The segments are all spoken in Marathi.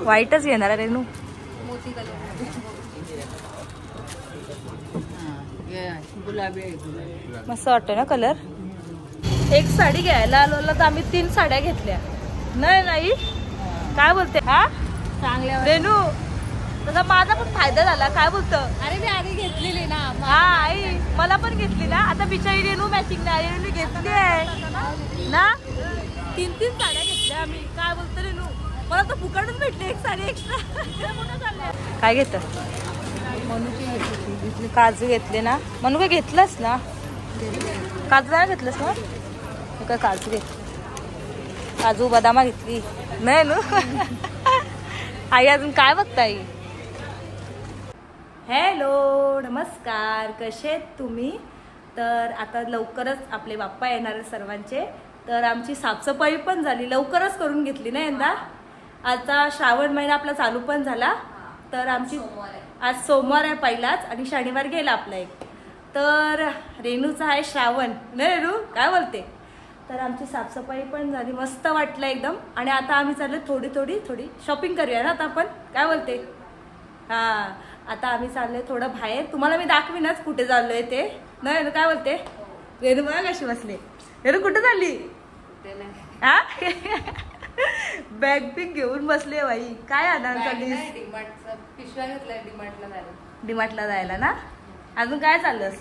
व्हाईटच घेणार आहे रेनू. मस्त वाटतं ना कलर. एक साडी घ्यायला आलो तर आम्ही 3 साड्या घेतल्या. नाही काय बोलते हा चांगल्या रेनू. तसा माझा पण फायदा झाला. काय बोलतो. अरे मी आधी घेतलेली ना. हा आई मला पण घेतली ना. आता बिचारी रेनू मॅचिंग नाही रेनू घेतली आहे ना. 3 साड्या घेतल्या आम्ही. काय बोलतो रेनू. मला तर फुकटच भेटली एक साडी एक्स्ट्रा. काय घेत काजू घेतले ना. म्हणून काय घेतलंस ना. काजू नाही घेतलंस ना. काय काजू घेतली. काजू बदामा घेतली नाही ना. आई अजून काय बघताय. हॅलो नमस्कार कसे आहेत तुम्ही. तर आता लवकरच आपले बाप्पा येणार आहेत सर्वांचे. तर आमची साफसफाई पण झाली. लवकरच करून घेतली ना यंदा. आता श्रावण महिना आपला चालू पण झाला. तर आमची आज सोमवार आहे पहिलाच आणि शनिवार गेला आपला एक. तर रेणूचा आहे श्रावण नाही रेणू काय बोलते. तर आमची साफसफाई पण झाली. मस्त वाटलं एकदम. आणि आता आम्ही चाललो थोडी शॉपिंग करूया ना आता आपण. काय बोलते. हां आता आम्ही चाललोय थोडं बाहेर. तुम्हाला मी दाखवीनच कुठे चाललोय ते. नाही काय बोलते रेणू. बघा कशी बसले. रेणू कुठे चालली. हा बॅग बिग घेऊन बसले बाई. काय आणायला चालली. डीमार्टला जायला ना. अजून काय चाललंस.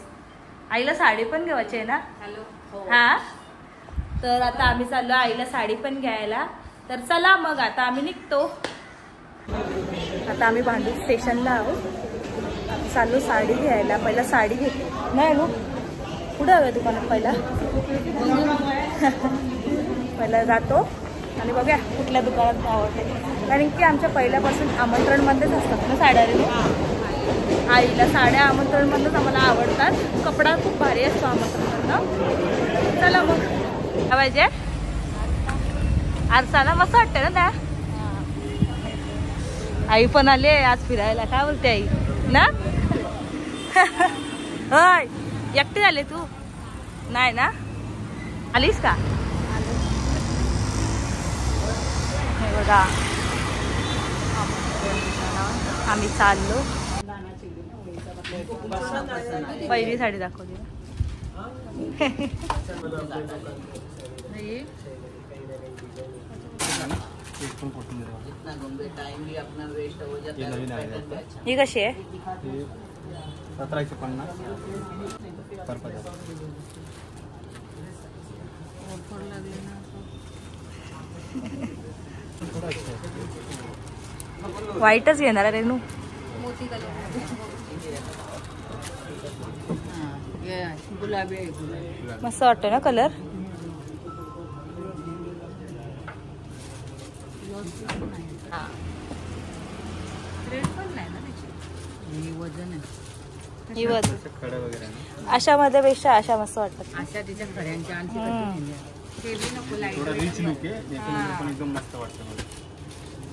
आईला साडी पण घ्यायची आहे ना. हा तर आता आम्ही चाललो आईला साडी पण घ्यायला. तर चला मग आता आम्ही निघतो. आता आम्ही भांडूप स्टेशनला आहोत. चाललो साडी घ्यायला. पहिला साडी घेतली नाही नो. कुठं हवं दुकानात पहिला जातो आणि बघूया कुठल्या दुकानात आवडते. कारण की आमच्या पहिल्यापासून आमंत्रणमध्येच असतात ना साड्या रेणू. आईला साड्या आमंत्रणमध्येच आम्हाला आवडतात. कपडा खूप भारी असतो आमंत्रणमधनं. चला मग काय पाहिजे. आरसाला मस्त वाटतं ना त्या. आई पण आली आज फिरायला. काय बोलते आई ना. होय एकटी आले तू नाही ना. आलीस का. हे बघा आम्ही चाललो. पहिली साडी दाखवली ही कशी आहे. 1750 व्हाईटच घेणार आहे रेणू. मस्त वाटतं ना कलर. ही वजन अशा मध्ये पेक्षा अशा मस्त वाटतात. अशा तिच्या खड्यांच्या आणखी रिच लुक आहे. एकदम मस्त वाटतं.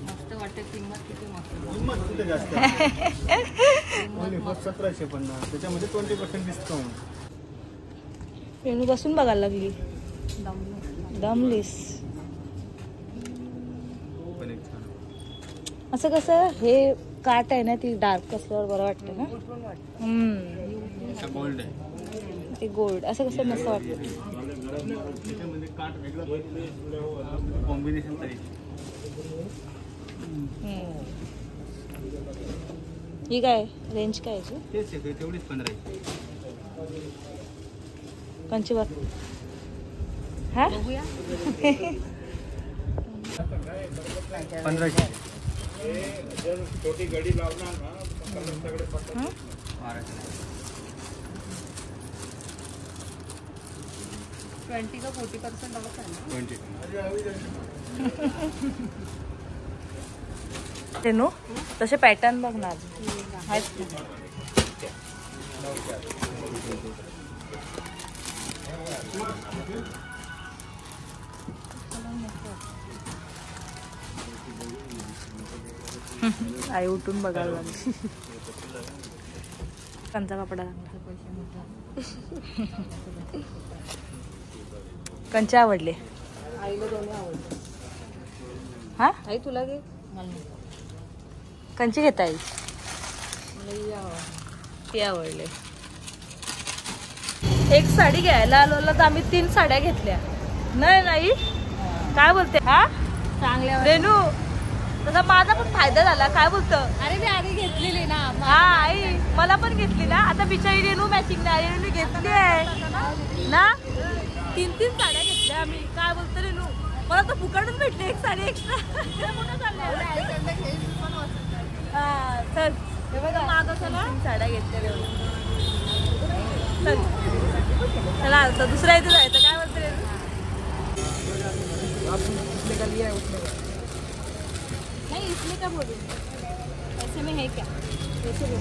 मस्त वाटतं. किंमत किती मस्त. 1750 त्याच्यामध्ये 20% डिस्काउंट. रेणू बसून बघायला लागली. दमलीस. असं कसं हे काट आहे ना ती डार्क असल्यावर बरं वाटतं ना. गोल्ड आहे ते गोल्ड असं कसं मस्त वाटतं. कॉम्बिनेशन ही काय रेंज काय आहे. तेवढीच 15 कंचीवर हा 1500. छोटी गाडी लावणार ना. 20 का 40% ऑफ आहे ना. 20 रेणू तसे पॅटर्न बघणार आहेत. आई उठून बघायला लागली. कंचा कपडा कंचे आवडले. आईला दोन्ही आवडले. हा आई तुला घे मला कंची घेता आई ते आवडले. एक साडी घ्यायला आलो तर आम्ही 3 साड्या घेतल्या. नाही काय बोलते हा चांगल्या रेनू तसा माझा पण फायदा झाला. काय बोलतो अरे मी आधी घेतलेली ना. हा आई मला पण घेतली ना. आता बिचारी रेनू मॅचिंग नाही रेनू घेतली आहे ना. 3 साड्या घेतल्या आम्ही. काय बोलतो रेनू मला तर फुकटच भेटली एक साडी एक्स्ट्रा. हा चल हे बघा मागं चला 3 साड्या घेतल्या. चल चला आता दुसऱ्या इथे जायचं. काय बोलतो रेनू नहीं इसलिए क्या बोलूँ ऐसे में है क्या ऐसे बोलो.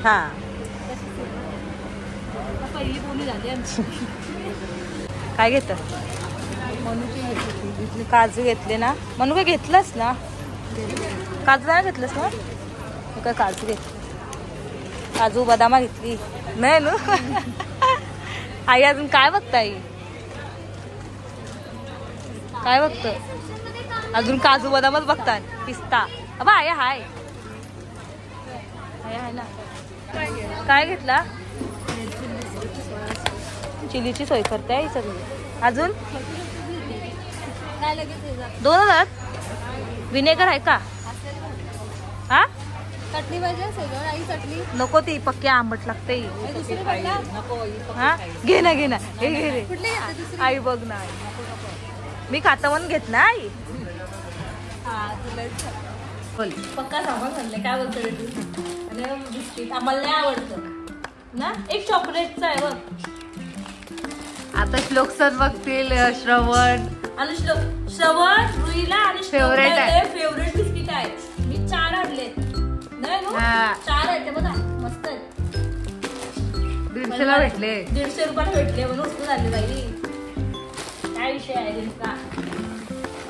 हा पहिली बोली झाली आमची. काय घेत काजू घेतले ना. म्हणून काय घेतलंस ना. काजू नाही घेतलंस ना. मी काय काजू घेतली. काजू बदामा घेतली नाही ना. आई अजून काय बघता आई काय बघत अजून काजू बदामच बघतात. पिस्ता अबा आहे हाय हाय ना. काय घेतला चिलीची सोय करते आई सगळी. अजून 2000 विनेगर आहे का. हा चटणी पाहिजे सगळं आई चटणी नको ती पक्की आंबट लागते. दुसरी पाहिजे नको. हा घे ना हे घे रे. कुठली घेते दुसरी. आई बघ ना मी खाता म्हणून घेत ना आई. पक्का सामान आणले. काय बोलतो रे तू. आणि बिस्किट आम्हाला नाही आवडतं ना. एक चॉकलेटचं आहे बघ. आता श्लोक सर बघतील श्रवण आणि श्रवण रुईला आणि Favorite आहे. फेवरेट बिस्किट आहे. मी 4 आणले नाही ना. 4 आहे ते बघा मस्त आहे. 150ला भेटले. 150 रुपयाला भेटले म्हणून वस्तू झाली बाई. काय विषय आहे नेमका.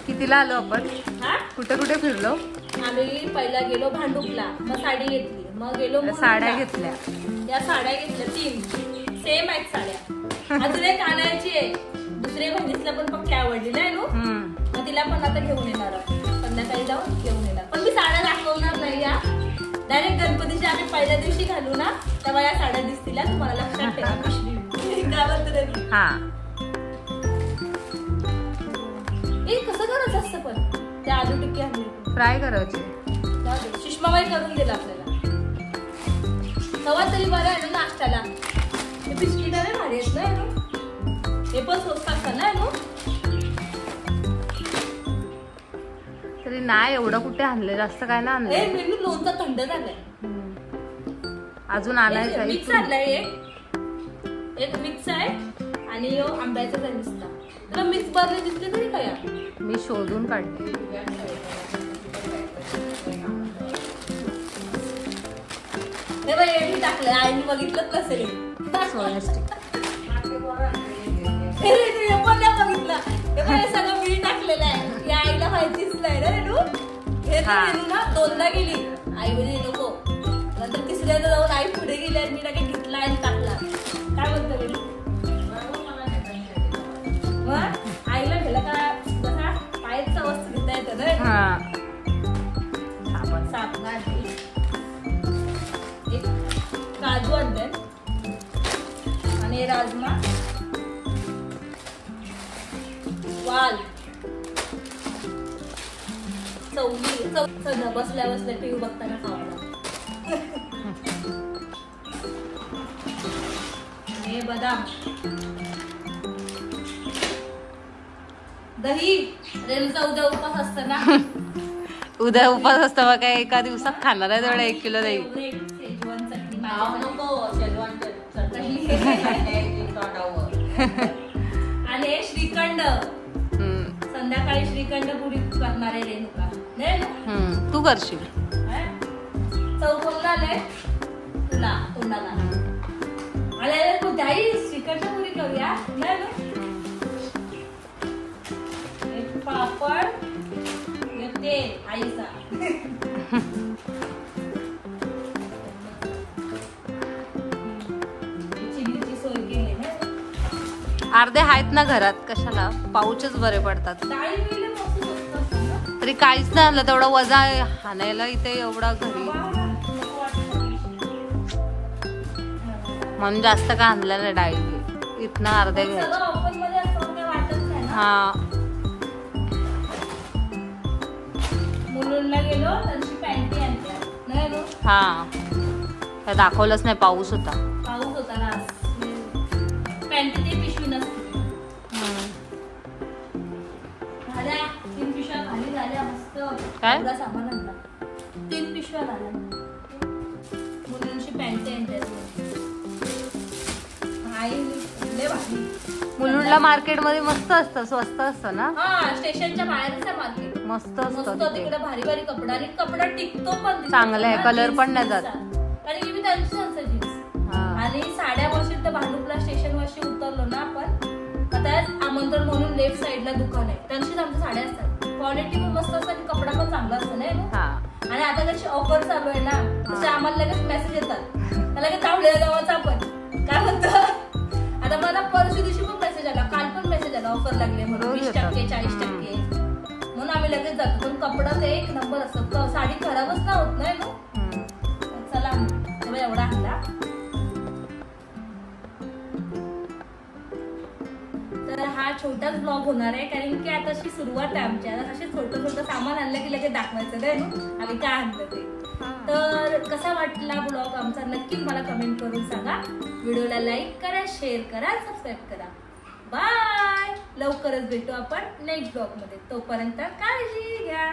कितीला आलो आपण. हा कुठे कुठे फिरलो. आम्ही पहिला गेलो भांडुपला. मग साडी घेतली. मग गेलो साड्या घेतल्या. त्या साड्या घेतल्या 3 सेम आहेत साड्या. अजून एक आणायची आहे. दुसऱ्या बहिणीला पण पक्की आवडली नाही नो. मग तिला पण आता घेऊन येणार संध्याकाळी जाऊन घेऊन येणार. पण मी साड्या दाखवणार नाही या. डायरेक्ट गणपतीच्या आम्ही पहिल्या दिवशी घालू ना तेव्हा या साड्या दिसतील. तुम्हाला लक्षात ठेवा. पिशवी हा कसं करायचं असतं पण त्या आलू टिक्की आणली फ्राय करायची. सुषमाबाई करून दिला आपल्याला. तेव्हा तरी बरं आहे ना नाश्त्याला. हे बिस्किट आहे भारी आहेत ना. हे पण स्वस्त असतात ना. तरी नाही एवढं कुठे आणले. जास्त काय ना आणले. हे मेनू लोणचं थंड झालंय. अजून आणायचं मिक्स आणलाय. एक मिक्स आहे आणि आंब्याचा आहे नुसता. तुला मिक्स भरले दिसले तरी काय. मी शोधून काढले. हे बघ हे टाकलंय. आईने बघितलं नसेल. सोया स्टिक बघितलं हे सगळं मी टाकलेलं आहे. या आईला माहितीच नाही ना रेनू. हे रेनू ना 2दा गेली. आई म्हणजे नको. नंतर 3ऱ्यांदा जाऊन आई पुढे गेली आणि मी लगेच घेतला आणि टाकला. काय बोलतो रेनू. मग आईला गेलं का जसा पायाचा वस्तू घेता येतं ना. साबण एक काजू आणले आणि राजमा वाल चवली बसल्या बसल्या टीव्ही बघताना खावायला. हे बदाम दही. रेणूचा उद्या उपास असतं ना. उद्या उपास असतं बघा. एका दिवसात खाणार आहे तेवढा 1 किलो दही. शेजवान चटणी आणि हे श्रीखंड. संध्याकाळी श्रीखंड पुरी करणार आहे रेणुका नाही. तू करशील. चौकोन आले तुला तोंडाला आले दही श्रीखंड पुरी करूया नाही. पापड तेल आईचा. अर्धे आहेत ना घरात, कशाला पाऊचच बरे पडतात. डाळी बिळी मस्त स्वस्त असतात ना. तरी काहीच नाही आणलं, तेवढा वजा हाणायला इथे एवढा घरी, म्हणून जास्त काय आणलं नाही डाळी. इथनं अर्धे घ्यायचे. सगळं ऑफर मध्ये असतं काय वाटत नाही ना. हा मुलुंडला गेलो त्यांची पॅन्टी आणल्या नाही नो. हा काय दाखवलंच नाही, पाऊस होता. पाऊस होता ना. पॅन्टी ती पिशवी नसते. झाल्या 3 पिशव्या खाली झाल्या मस्त. काय? एवढा सामान आणला. 3 पिशव्या झाल्या. मुलुंडची पॅन्टी आणल्या. मुलुंडला मार्केटमध्ये मस्त असतं, स्वस्त असतं ना. हा स्टेशनच्या बाहेरच आहे मार्केट. मस्त मस्त असतं तिकडे भारी भारी कपडा आणि कपडा टिकतो पण. चांगला आहे, कलर पण नाही जात. आणि मी त्यांची जीन्स. आणि साड्या वर्षी तर भांडुपला स्टेशन वर्षी उतरलो ना आपण, आता आमंत्रण म्हणून लेफ्ट साइडला दुकान आहे, त्यांचीच आमच्या साड्या असतात. क्वालिटी पण मस्त असतात आणि कपडा पण चांगला असतो नाही. आणि आता कशी ऑफर चालू आहे ना, तसे आम्हाला लगेच मेसेज येतात, लगेच चावल्या जावाचा आपण काय म्हणतो. आता मला परशी दिवशी पण मेसेज आला, काल पण मेसेज आला ऑफर लागले म्हणून 20% 40%. म्हणून आम्ही लगेच जातो. पण कपडा ते एक नंबर असतो, साडी खराबच ना होत नाही ना. चला तेव्हा एवढा आणला. तर हा छोटाच ब्लॉग होणार आहे, कारण की आता अशी सुरुवात आहे आमची. आता असे छोटं छोटं सामान आणलं की लगेच दाखवायचं नाही ना आम्ही काय आणलं ते. तर कसा वाटला ब्लॉग आमचा नक्की मला कमेंट करून सांगा. व्हिडिओला लाईक करा, शेअर करा, सबस्क्राईब करा. बाय. लवकरच भेटू आपण नेक्स्ट ब्लॉग मध्ये. तोपर्यंत काळजी घ्या.